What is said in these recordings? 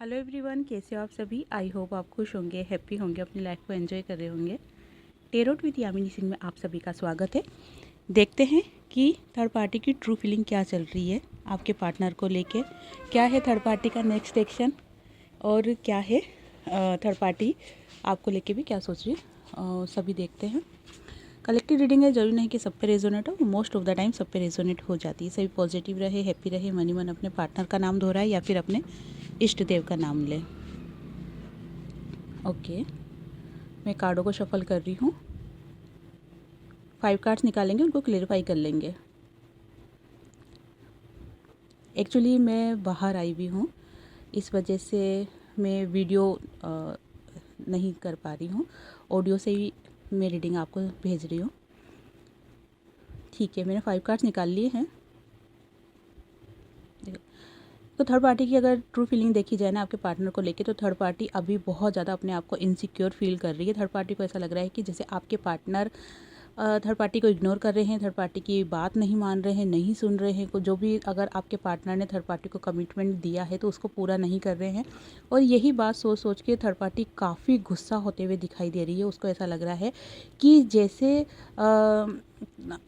Hello everyone, कैसे हो आप सभी। आई होप आप खुश होंगे, हैप्पी होंगे, अपनी लाइफ को एंजॉय कर रहे होंगे। टेरोट विद यामिनी सिंह में आप सभी का स्वागत है। देखते हैं कि थर्ड पार्टी की ट्रू फीलिंग क्या चल रही है आपके पार्टनर को लेके। क्या है थर्ड पार्टी का नेक्स्ट एक्शन और क्या है थर्ड पार्टी आपको लेके भी क्या सोच रही है, सभी देखते हैं। कलेक्टिव रीडिंग है, जरूरी नहीं कि सब पे रेजोनेट हो, मोस्ट ऑफ द टाइम सब पे रेजोनेट हो जाती है। सभी पॉजिटिव रहे, हैप्पी रहे, मनी मन अपने पार्टनर का नाम दोहराए या फिर अपने इष्ट देव का नाम ले। ओके, मैं कार्डों को शफल कर रही हूँ। 5 कार्ड्स निकालेंगे, उनको क्लेरिफाई कर लेंगे। एक्चुअली मैं बाहर आई हुई हूँ, इस वजह से मैं वीडियो नहीं कर पा रही हूँ, ऑडियो से ही मैं रीडिंग आपको भेज रही हूँ। ठीक है, मैंने 5 कार्ड्स निकाल लिए हैं। तो थर्ड पार्टी की अगर ट्रू फीलिंग देखी जाए ना आपके पार्टनर को लेके, तो थर्ड पार्टी अभी बहुत ज़्यादा अपने आप को इनसिक्योर फील कर रही है। थर्ड पार्टी को ऐसा लग रहा है कि जैसे आपके पार्टनर थर्ड पार्टी को इग्नोर कर रहे हैं, थर्ड पार्टी की बात नहीं मान रहे हैं, नहीं सुन रहे हैं। जो भी अगर आपके पार्टनर ने थर्ड पार्टी को कमिटमेंट दिया है तो उसको पूरा नहीं कर रहे हैं। और यही बात सोच सोच के थर्ड पार्टी काफ़ी गुस्सा होते हुए दिखाई दे रही है। उसको ऐसा लग रहा है कि जैसे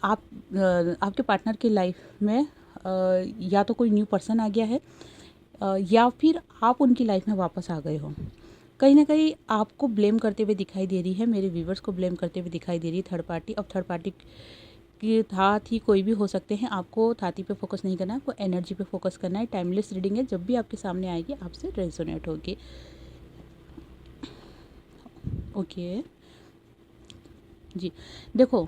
आपके पार्टनर की लाइफ में या तो कोई न्यू पर्सन आ गया है या फिर आप उनकी लाइफ में वापस आ गए हो। कहीं ना कहीं आपको ब्लेम करते हुए दिखाई दे रही है, मेरे व्यूवर्स को ब्लेम करते हुए दिखाई दे रही है थर्ड पार्टी। अब थर्ड पार्टी की थात ही कोई भी हो सकते हैं, आपको थाती पे फोकस नहीं करना है, आपको एनर्जी पे फोकस करना है। टाइमलेस रीडिंग है, जब भी आपके सामने आएगी आपसे रेजोनेट होगी। ओके जी, देखो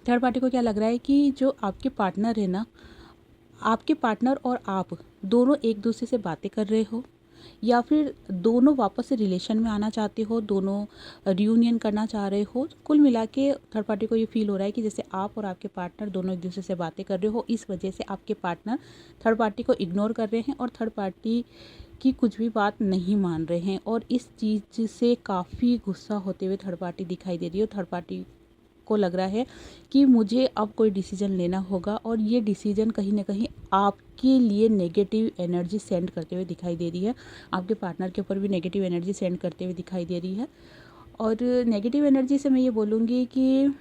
थर्ड पार्टी को क्या लग रहा है कि जो आपके पार्टनर है ना, आपके पार्टनर और आप दोनों एक दूसरे से बातें कर रहे हो या फिर दोनों वापस से रिलेशन में आना चाहते हो, दोनों रियूनियन करना चाह रहे हो। कुल मिला के थर्ड पार्टी को ये फील हो रहा है कि जैसे आप और आपके पार्टनर दोनों एक दूसरे से बातें कर रहे हो। इस वजह से आपके पार्टनर थर्ड पार्टी को इग्नोर कर रहे हैं और थर्ड पार्टी की कुछ भी बात नहीं मान रहे हैं और इस चीज़ से काफ़ी गुस्सा होते हुए थर्ड पार्टी दिखाई दे रही है। थर्ड पार्टी को लग रहा है कि मुझे अब कोई डिसीजन लेना होगा और ये डिसीजन कहीं ना कहीं आपके लिए नेगेटिव एनर्जी सेंड करते हुए दिखाई दे रही है। आपके पार्टनर के ऊपर भी नेगेटिव एनर्जी सेंड करते हुए दिखाई दे रही है। और नेगेटिव एनर्जी से मैं ये बोलूँगी कि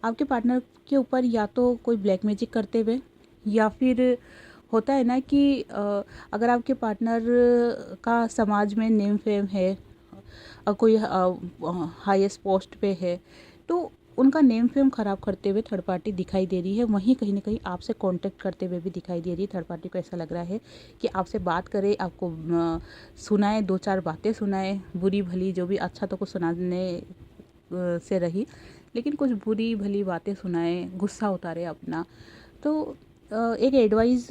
आपके पार्टनर के ऊपर या तो कोई ब्लैक मैजिक करते हुए या फिर होता है ना कि अगर आपके पार्टनर का समाज में नेम फेम है, कोई हाईएस्ट पोस्ट पे है, तो उनका नेम फेम ख़राब करते हुए थर्ड पार्टी दिखाई दे रही है। वहीं कहीं ना कहीं आपसे कांटेक्ट करते हुए भी दिखाई दे रही है। थर्ड पार्टी को ऐसा लग रहा है कि आपसे बात करे, आपको सुनाए, 2-4 बातें सुनाए, बुरी भली जो भी, अच्छा तो कुछ सुनाने से रही, लेकिन कुछ बुरी भली बातें सुनाए, गुस्सा उतारे अपना। तो एक एडवाइस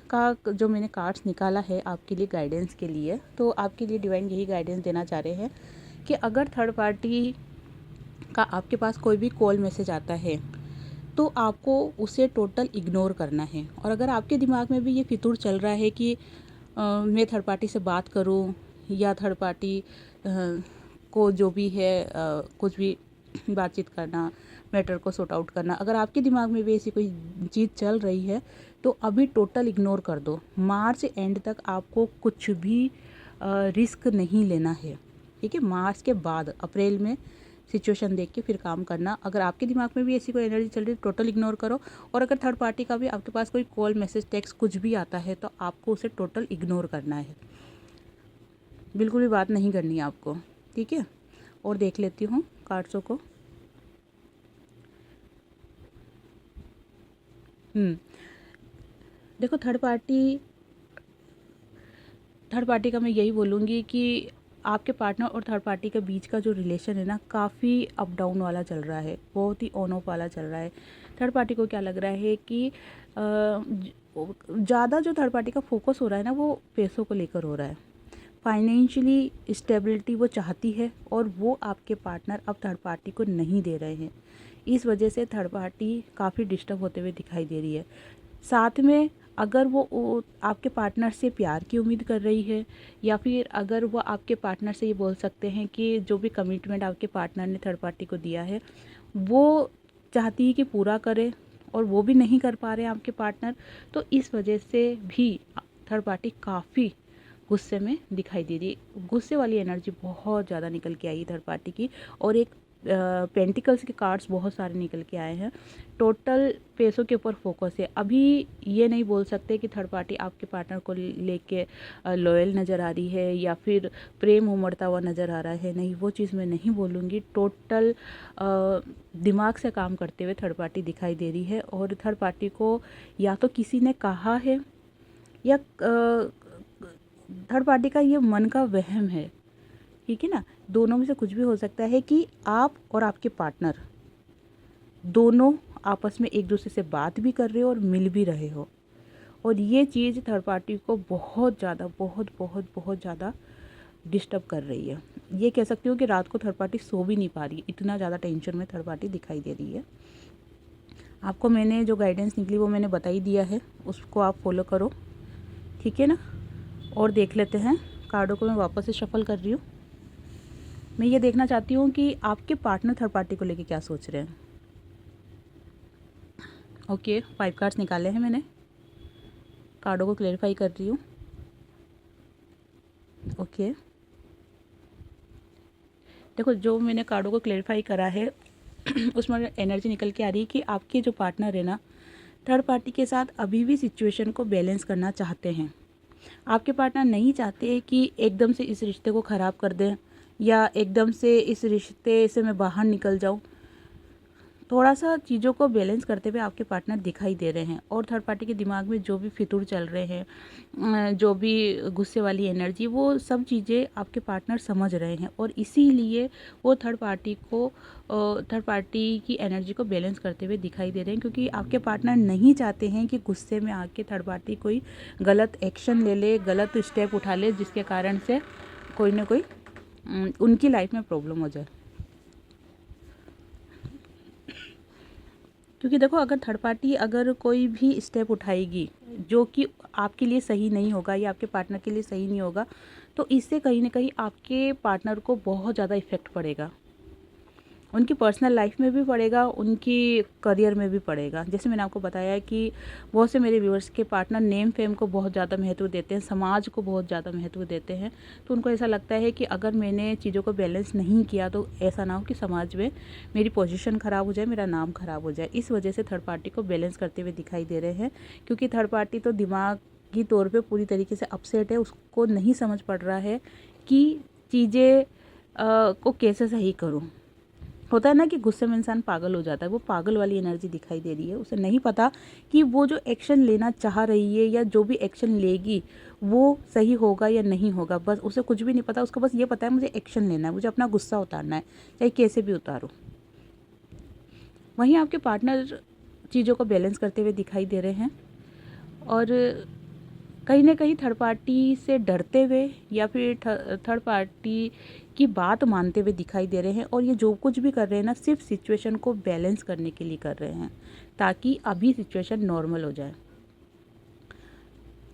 का जो मैंने कार्ड्स निकाला है आपके लिए गाइडेंस के लिए, तो आपके लिए डिवाइन यही गाइडेंस देना चाह रहे हैं कि अगर थर्ड पार्टी का आपके पास कोई भी कॉल मैसेज आता है तो आपको उसे टोटल इग्नोर करना है। और अगर आपके दिमाग में भी ये फितूर चल रहा है कि मैं थर्ड पार्टी से बात करूं या थर्ड पार्टी को जो भी है कुछ भी बातचीत करना, मैटर को सॉर्ट आउट करना, अगर आपके दिमाग में भी ऐसी कोई चीज़ चल रही है तो अभी टोटल इग्नोर कर दो। मार्च एंड तक आपको कुछ भी रिस्क नहीं लेना है, ठीक है। मार्च के बाद अप्रैल में सिचुएशन देख के फिर काम करना। अगर आपके दिमाग में भी ऐसी कोई एनर्जी चल रही है टोटल इग्नोर करो। और अगर थर्ड पार्टी का भी आपके पास कोई कॉल मैसेज टेक्स्ट कुछ भी आता है तो आपको उसे टोटल इग्नोर करना है, बिल्कुल भी बात नहीं करनी है आपको, ठीक है। और देख लेती हूँ कार्ड्सों को। देखो थर्ड पार्टी का मैं यही बोलूँगी कि आपके पार्टनर और थर्ड पार्टी के बीच का जो रिलेशन है ना, काफ़ी अप डाउन वाला चल रहा है, बहुत ही ऑन ऑफ वाला चल रहा है। थर्ड पार्टी को क्या लग रहा है कि ज़्यादा जो थर्ड पार्टी का फोकस हो रहा है ना, वो पैसों को लेकर हो रहा है। फाइनेंशियली स्टेबिलिटी वो चाहती है और वो आपके पार्टनर अब थर्ड पार्टी को नहीं दे रहे हैं। इस वजह से थर्ड पार्टी काफ़ी डिस्टर्ब होते हुए दिखाई दे रही है। साथ में अगर वो आपके पार्टनर से प्यार की उम्मीद कर रही है या फिर अगर वो आपके पार्टनर से ये बोल सकते हैं कि जो भी कमिटमेंट आपके पार्टनर ने थर्ड पार्टी को दिया है वो चाहती है कि पूरा करे और वो भी नहीं कर पा रहे हैं आपके पार्टनर, तो इस वजह से भी थर्ड पार्टी काफ़ी गुस्से में दिखाई दे रही है। गुस्से वाली एनर्जी बहुत ज़्यादा निकल के आई है थर्ड पार्टी की, और एक पेंटिकल्स के कार्ड्स बहुत सारे निकल के आए हैं। टोटल पैसों के ऊपर फोकस है। अभी ये नहीं बोल सकते कि थर्ड पार्टी आपके पार्टनर को लेके लॉयल नज़र आ रही है या फिर प्रेम उमड़ता हुआ नज़र आ रहा है, नहीं, वो चीज़ मैं नहीं बोलूँगी। टोटल दिमाग से काम करते हुए थर्ड पार्टी दिखाई दे रही है, और थर्ड पार्टी को या तो किसी ने कहा है या थर्ड पार्टी का ये मन का वहम है, ठीक है ना। दोनों में से कुछ भी हो सकता है कि आप और आपके पार्टनर दोनों आपस में एक दूसरे से बात भी कर रहे हो और मिल भी रहे हो, और ये चीज़ थर्ड पार्टी को बहुत ज़्यादा बहुत ज़्यादा डिस्टर्ब कर रही है। ये कह सकती हूँ कि रात को थर्ड पार्टी सो भी नहीं पा रही, इतना ज़्यादा टेंशन में थर्ड पार्टी दिखाई दे रही है। आपको मैंने जो गाइडेंस निकली वो मैंने बता ही दिया है, उसको आप फॉलो करो, ठीक है ना। और देख लेते हैं, कार्डों को मैं वापस से शफल कर रही हूँ। मैं ये देखना चाहती हूँ कि आपके पार्टनर थर्ड पार्टी को लेके क्या सोच रहे हैं। ओके, 5 कार्ड्स निकाले हैं मैंने, कार्डों को क्लेरिफाई कर रही हूँ। ओके, देखो जो मैंने कार्डों को क्लेरिफाई करा है उसमें एनर्जी निकल के आ रही है कि आपके जो पार्टनर है ना, थर्ड पार्टी के साथ अभी भी सिचुएशन को बैलेंस करना चाहते हैं। आपके पार्टनर नहीं चाहते कि एकदम से इस रिश्ते को ख़राब कर दें या एकदम से इस रिश्ते से मैं बाहर निकल जाऊं। थोड़ा सा चीज़ों को बैलेंस करते हुए आपके पार्टनर दिखाई दे रहे हैं, और थर्ड पार्टी के दिमाग में जो भी फितूर चल रहे हैं, जो भी गुस्से वाली एनर्जी, वो सब चीज़ें आपके पार्टनर समझ रहे हैं, और इसीलिए वो थर्ड पार्टी की एनर्जी को बैलेंस करते हुए दिखाई दे रहे हैं, क्योंकि आपके पार्टनर नहीं चाहते हैं कि गुस्से में आके थर्ड पार्टी कोई गलत एक्शन ले ले, गलत स्टेप उठा ले, जिसके कारण से कोई ना कोई उनकी लाइफ में प्रॉब्लम हो जाए। क्योंकि देखो, अगर थर्ड पार्टी अगर कोई भी स्टेप उठाएगी जो कि आपके लिए सही नहीं होगा या आपके पार्टनर के लिए सही नहीं होगा, तो इससे कहीं ना कहीं आपके पार्टनर को बहुत ज़्यादा इफ़ेक्ट पड़ेगा, उनकी पर्सनल लाइफ में भी पड़ेगा, उनकी करियर में भी पड़ेगा। जैसे मैंने आपको बताया कि बहुत से मेरे व्यूअर्स के पार्टनर नेम फेम को बहुत ज़्यादा महत्व देते हैं, समाज को बहुत ज़्यादा महत्व देते हैं, तो उनको ऐसा लगता है कि अगर मैंने चीज़ों को बैलेंस नहीं किया तो ऐसा ना हो कि समाज में मेरी पोजीशन ख़राब हो जाए, मेरा नाम ख़राब हो जाए। इस वजह से थर्ड पार्टी को बैलेंस करते हुए दिखाई दे रहे हैं, क्योंकि थर्ड पार्टी तो दिमागी तौर पर पूरी तरीके से अपसेट है, उसको नहीं समझ पड़ रहा है कि चीज़ें को कैसे सही करूँ। होता है ना कि गुस्से में इंसान पागल हो जाता है, वो पागल वाली एनर्जी दिखाई दे रही है। उसे नहीं पता कि वो जो एक्शन लेना चाह रही है या जो भी एक्शन लेगी वो सही होगा या नहीं होगा, बस उसे कुछ भी नहीं पता। उसको बस ये पता है मुझे एक्शन लेना है, मुझे अपना गुस्सा उतारना है, चाहे कैसे भी उतारो। वहीं आपके पार्टनर चीज़ों को बैलेंस करते हुए दिखाई दे रहे हैं, और कहीं ना कहीं थर्ड पार्टी से डरते हुए या फिर थर्ड पार्टी की बात मानते हुए दिखाई दे रहे हैं, और ये जो कुछ भी कर रहे हैं ना, सिर्फ सिचुएशन को बैलेंस करने के लिए कर रहे हैं, ताकि अभी सिचुएशन नॉर्मल हो जाए।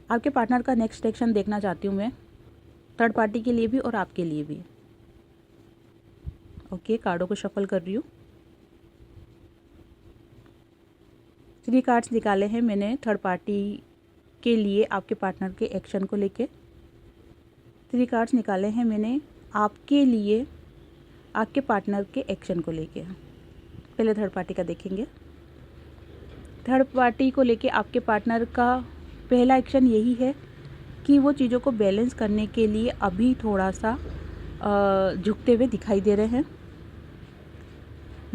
आपके पार्टनर का नेक्स्ट एक्शन देखना चाहती हूँ मैं, थर्ड पार्टी के लिए भी और आपके लिए भी। ओके, कार्डों को शफल कर रही हूँ। 3 कार्ड्स निकाले हैं मैंने थर्ड पार्टी के लिए आपके पार्टनर के एक्शन को लेके। 3 कार्ड्स निकाले हैं मैंने आपके लिए आपके पार्टनर के एक्शन को लेके। पहले थर्ड पार्टी का देखेंगे। थर्ड पार्टी को लेके आपके पार्टनर का पहला एक्शन यही है कि वो चीज़ों को बैलेंस करने के लिए अभी थोड़ा सा झुकते हुए दिखाई दे रहे हैं।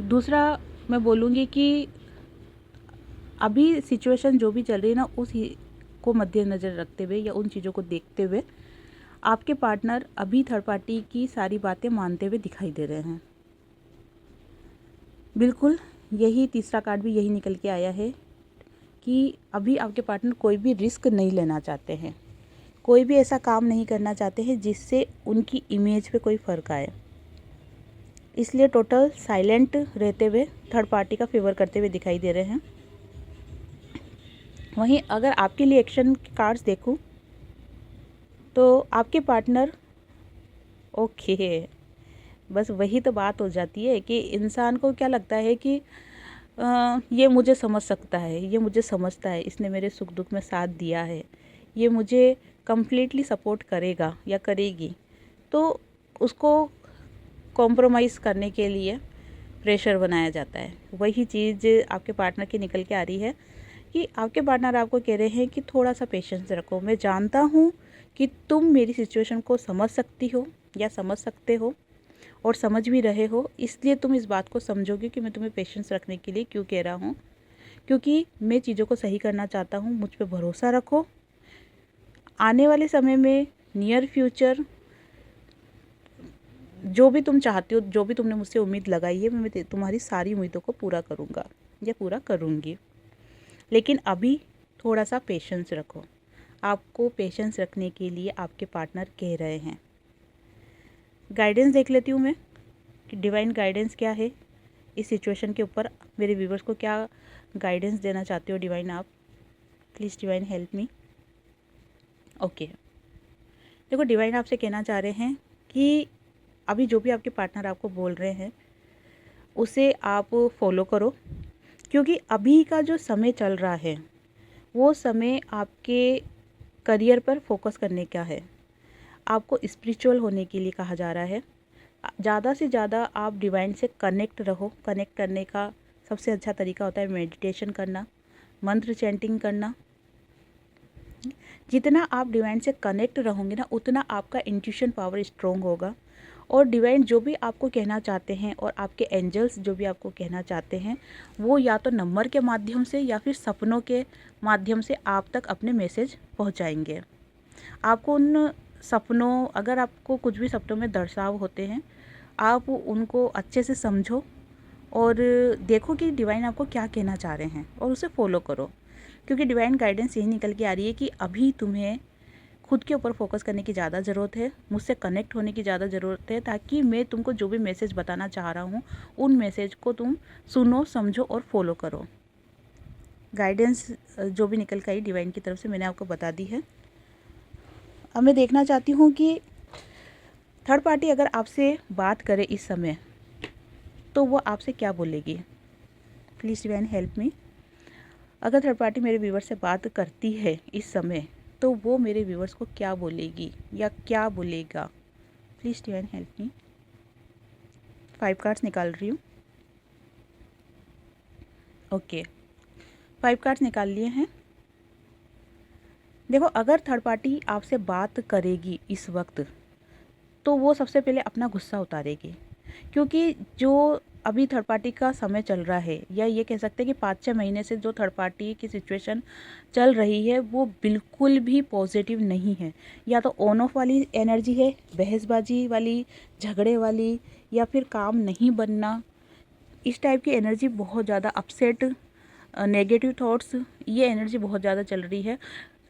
दूसरा मैं बोलूँगी कि अभी सिचुएशन जो भी चल रही है ना, उस को मद्देनज़र रखते हुए या उन चीज़ों को देखते हुए आपके पार्टनर अभी थर्ड पार्टी की सारी बातें मानते हुए दिखाई दे रहे हैं। बिल्कुल, यही तीसरा कार्ड भी यही निकल के आया है कि अभी आपके पार्टनर कोई भी रिस्क नहीं लेना चाहते हैं, कोई भी ऐसा काम नहीं करना चाहते हैं जिससे उनकी इमेज पे कोई फ़र्क आए, इसलिए टोटल साइलेंट रहते हुए थर्ड पार्टी का फेवर करते हुए दिखाई दे रहे हैं। वहीं अगर आपके लिए एक्शन कार्ड्स देखूं तो आपके पार्टनर ओके, बस वही तो बात हो जाती है कि इंसान को क्या लगता है कि ये मुझे समझ सकता है, ये मुझे समझता है, इसने मेरे सुख दुख में साथ दिया है, ये मुझे कम्प्लीटली सपोर्ट करेगा या करेगी तो उसको कॉम्प्रोमाइज़ करने के लिए प्रेशर बनाया जाता है। वही चीज़ आपके पार्टनर की निकल के आ रही है कि आपके पार्टनर आपको कह रहे हैं कि थोड़ा सा पेशेंस रखो, मैं जानता हूँ कि तुम मेरी सिचुएशन को समझ सकती हो या समझ सकते हो और समझ भी रहे हो, इसलिए तुम इस बात को समझोगे कि मैं तुम्हें पेशेंस रखने के लिए क्यों कह रहा हूँ, क्योंकि मैं चीज़ों को सही करना चाहता हूँ। मुझ पर भरोसा रखो। आने वाले समय में नियर फ्यूचर जो भी तुम चाहते हो, जो भी तुमने मुझसे उम्मीद लगाई है, मैं तुम्हारी सारी उम्मीदों को पूरा करूँगा या पूरा करूँगी। लेकिन अभी थोड़ा सा पेशेंस रखो। आपको पेशेंस रखने के लिए आपके पार्टनर कह रहे हैं। गाइडेंस देख लेती हूँ मैं कि डिवाइन गाइडेंस क्या है इस सिचुएशन के ऊपर। मेरे व्यूवर्स को क्या गाइडेंस देना चाहते हो डिवाइन आप? Please divine help me. Okay, देखो डिवाइन आपसे कहना चाह रहे हैं कि अभी जो भी आपके पार्टनर आपको बोल रहे हैं उसे आप फॉलो करो, क्योंकि अभी का जो समय चल रहा है वो समय आपके करियर पर फोकस करने का है। आपको स्पिरिचुअल होने के लिए कहा जा रहा है। ज़्यादा से ज़्यादा आप डिवाइन से कनेक्ट रहो। कनेक्ट करने का सबसे अच्छा तरीका होता है मेडिटेशन करना, मंत्र चैंटिंग करना। जितना आप डिवाइन से कनेक्ट रहोगे ना, उतना आपका इंट्यूशन पावर स्ट्रॉन्ग होगा और डिवाइन जो भी आपको कहना चाहते हैं और आपके एंजल्स जो भी आपको कहना चाहते हैं वो या तो नंबर के माध्यम से या फिर सपनों के माध्यम से आप तक अपने मैसेज पहुंचाएंगे। आपको उन सपनों, अगर आपको कुछ भी सपनों में दर्शाव होते हैं, आप उनको अच्छे से समझो और देखो कि डिवाइन आपको क्या कहना चाह रहे हैं और उसे फॉलो करो, क्योंकि डिवाइन गाइडेंस यही निकल के आ रही है कि अभी तुम्हें खुद के ऊपर फोकस करने की ज़्यादा ज़रूरत है, मुझसे कनेक्ट होने की ज़्यादा ज़रूरत है, ताकि मैं तुमको जो भी मैसेज बताना चाह रहा हूँ उन मैसेज को तुम सुनो, समझो और फॉलो करो। गाइडेंस जो भी निकल के आई डिवाइन की तरफ से मैंने आपको बता दी है। अब मैं देखना चाहती हूँ कि थर्ड पार्टी अगर आपसे बात करे इस समय तो वो आपसे क्या बोलेगी। Please divine help me. अगर थर्ड पार्टी मेरे व्यूवर से बात करती है इस समय तो वो मेरे व्यूवर्स को क्या बोलेगी या क्या बोलेगा? Please divine help me. 5 cards निकाल रही हूँ। ओके, 5 कार्ड्स निकाल लिए हैं। देखो, अगर थर्ड पार्टी आपसे बात करेगी इस वक्त तो वो सबसे पहले अपना गुस्सा उतारेगी, क्योंकि जो अभी थर्ड पार्टी का समय चल रहा है, या ये कह सकते हैं कि 5-6 महीने से जो थर्ड पार्टी की सिचुएशन चल रही है वो बिल्कुल भी पॉजिटिव नहीं है। या तो ऑन ऑफ वाली एनर्जी है, बहसबाजी वाली, झगड़े वाली, या फिर काम नहीं बनना, इस टाइप की एनर्जी बहुत ज़्यादा, अपसेट, नेगेटिव थॉट्स, ये एनर्जी बहुत ज़्यादा चल रही है।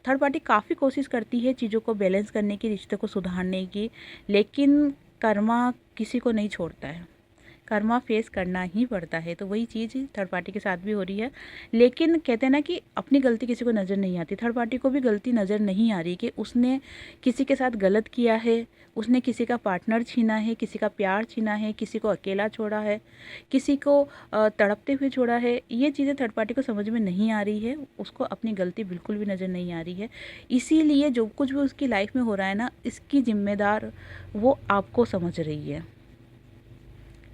थर्ड पार्टी काफ़ी कोशिश करती है चीज़ों को बैलेंस करने की, रिश्ते को सुधारने की, लेकिन कर्मा किसी को नहीं छोड़ता है, कर्मा फेस करना ही पड़ता है। तो वही चीज़ थर्ड पार्टी के साथ भी हो रही है। लेकिन कहते हैं ना कि अपनी गलती किसी को नज़र नहीं आती, थर्ड पार्टी को भी गलती नज़र नहीं आ रही कि उसने किसी के साथ गलत किया है, उसने किसी का पार्टनर छीना है, किसी का प्यार छीना है, किसी को अकेला छोड़ा है, किसी को तड़पते हुए छोड़ा है। ये चीज़ें थर्ड पार्टी को समझ में नहीं आ रही है, उसको अपनी गलती बिल्कुल भी नज़र नहीं आ रही है। इसीलिए जो कुछ भी उसकी लाइफ में हो रहा है ना, इसकी जिम्मेदार वो आपको समझ रही है,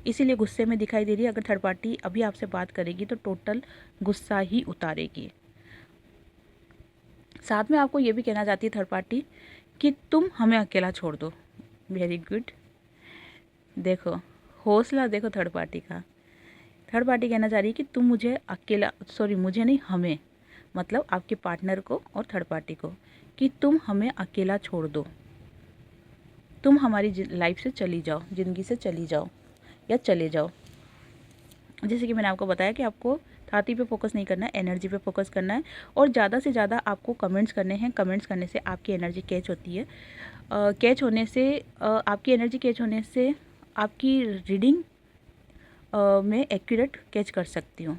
इसीलिए गुस्से में दिखाई दे रही है। अगर थर्ड पार्टी अभी आपसे बात करेगी तो टोटल गुस्सा ही उतारेगी। साथ में आपको ये भी कहना चाहती है थर्ड पार्टी कि तुम हमें अकेला छोड़ दो। Very good. देखो हौसला, देखो थर्ड पार्टी का। थर्ड पार्टी कहना चाह रही है कि तुम मुझे अकेला, सॉरी मुझे नहीं, हमें, मतलब आपके पार्टनर को और थर्ड पार्टी को, कि तुम हमें अकेला छोड़ दो, तुम हमारी लाइफ से चली जाओ, ज़िंदगी से चली जाओ या चले जाओ। जैसे कि मैंने आपको बताया कि आपको छाती पे फोकस नहीं करना है, एनर्जी पे फोकस करना है और ज़्यादा से ज़्यादा आपको कमेंट्स करने हैं। कमेंट्स करने से आपकी एनर्जी कैच होती है। कैच होने से आपकी एनर्जी कैच होने से आपकी रीडिंग में एक्यूरेट कैच कर सकती हूँ।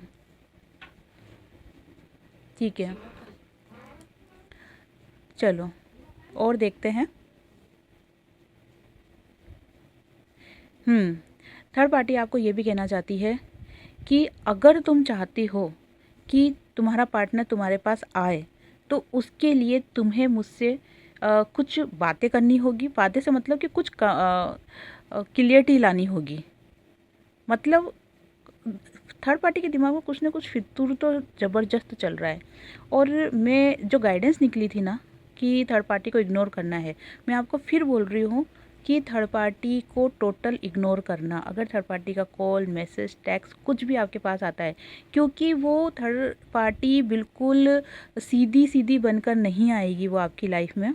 ठीक है, चलो और देखते हैं। थर्ड पार्टी आपको ये भी कहना चाहती है कि अगर तुम चाहती हो कि तुम्हारा पार्टनर तुम्हारे पास आए तो उसके लिए तुम्हें मुझसे कुछ बातें करनी होगी। बातें से मतलब कि कुछ क्लियरिटी लानी होगी। मतलब थर्ड पार्टी के दिमाग में कुछ ना कुछ फितूर तो ज़बरदस्त चल रहा है। और मैं जो गाइडेंस निकली थी ना कि थर्ड पार्टी को इग्नोर करना है, मैं आपको फिर बोल रही हूँ कि थर्ड पार्टी को टोटल इग्नोर करना। अगर थर्ड पार्टी का कॉल, मैसेज, टेक्स्ट कुछ भी आपके पास आता है, क्योंकि वो थर्ड पार्टी बिल्कुल सीधी सीधी बनकर नहीं आएगी। वो आपकी लाइफ में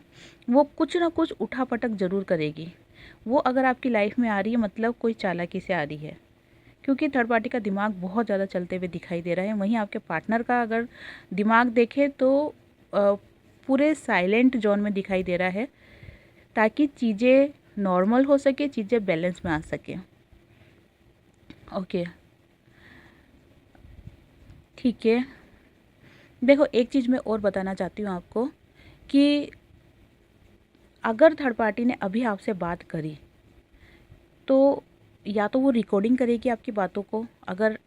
वो कुछ ना कुछ उठापटक ज़रूर करेगी। वो अगर आपकी लाइफ में आ रही है मतलब कोई चालाकी से आ रही है, क्योंकि थर्ड पार्टी का दिमाग बहुत ज़्यादा चलते हुए दिखाई दे रहा है। वहीं आपके पार्टनर का अगर दिमाग देखें तो पूरे साइलेंट जोन में दिखाई दे रहा है, ताकि चीज़ें नॉर्मल हो सके, चीज़ें बैलेंस में आ सके। ओके, ठीक है। देखो, एक चीज़ मैं और बताना चाहती हूँ आपको कि अगर थर्ड पार्टी ने अभी आपसे बात करी तो या तो वो रिकॉर्डिंग करेगी आपकी बातों को। अगर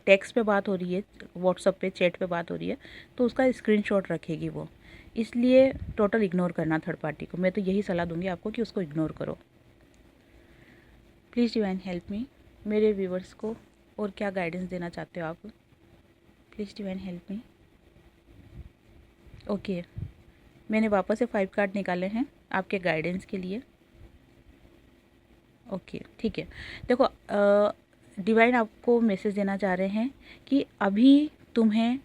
टेक्स्ट पे बात हो रही है, व्हाट्सएप पे, चैट पे बात हो रही है, तो उसका स्क्रीनशॉट रखेगी वो। इसलिए टोटल इग्नोर करना थर्ड पार्टी को। मैं तो यही सलाह दूंगी आपको कि उसको इग्नोर करो। Please divine help me. मेरे व्यूवर्स को और क्या गाइडेंस देना चाहते हो आप? Please divine help me. Okay, मैंने वापस से 5 कार्ड निकाले हैं आपके गाइडेंस के लिए। ओके, ठीक है। देखो, डिवाइन आपको मैसेज देना चाह रहे हैं कि अभी तुम्हें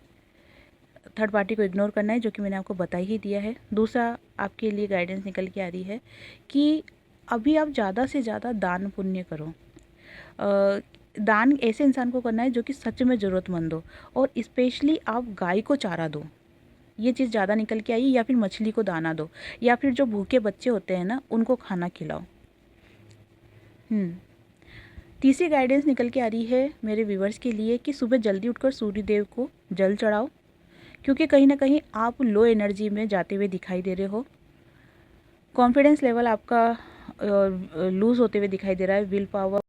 थर्ड पार्टी को इग्नोर करना है, जो कि मैंने आपको बता ही दिया है। दूसरा आपके लिए गाइडेंस निकल के आ रही है कि अभी आप ज़्यादा से ज़्यादा दान पुण्य करो। दान ऐसे इंसान को करना है जो कि सच में ज़रूरतमंद हो, और स्पेशली आप गाय को चारा दो। ये चीज़ ज़्यादा निकल के आई। या फिर मछली को दाना दो, या फिर जो भूखे बच्चे होते हैं ना, उनको खाना खिलाओ। तीसरी गाइडेंस निकल के आ रही है मेरे व्यूवर्स के लिए कि सुबह जल्दी उठकर सूर्य देव को जल चढ़ाओ, क्योंकि कहीं ना कहीं आप लो एनर्जी में जाते हुए दिखाई दे रहे हो। कॉन्फिडेंस लेवल आपका लूज़ होते हुए दिखाई दे रहा है। Will power